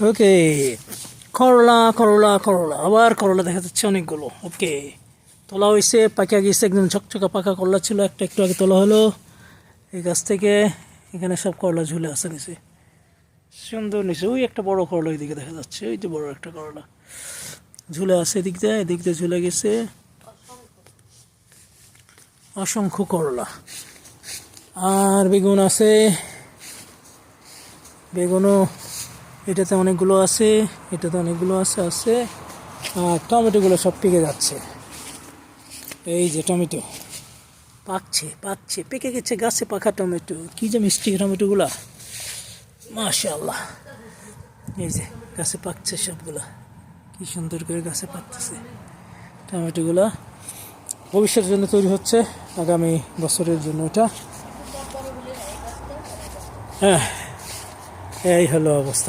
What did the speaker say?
ওকে, করলা করলা করলা, আবার করলা দেখা যাচ্ছে অনেকগুলো। ওকে, তোলা হয়েছে, পাকা গেছে, একদম ঝকঝকা পাকা করলা ছিল, একটা একটু আগে তোলা হলো এই গাছ থেকে। এখানে সব করলা ঝুলে আসে নিচে, সুন্দর নিচে। ওই একটা বড় করলা ওইদিকে দেখা যাচ্ছে, ওই যে বড় একটা করলা ঝুলে আছে এদিক দিয়ে ঝুলে গেছে অসংখ্য করলা। আর বেগুন আছে, বেগুনও এটাতে অনেকগুলো আছে, এটাতে অনেকগুলো আছে আছে। আর টমেটোগুলো সব পেকে যাচ্ছে। এই যে টমেটো পাকছে পাকছে, পেকে গেছে গাছে পাকা টমেটো। কি যে মিষ্টি টমেটোগুলা, মাশাআল্লাহ। এই যে গাছে পাকছে সবগুলা, কি সুন্দর করে গাছে পাকতেছে টমেটোগুলা। ভবিষ্যতের জন্য তৈরি হচ্ছে, আগামী বছরের জন্য এটা। হ্যাঁ, এই হলো অবস্থা।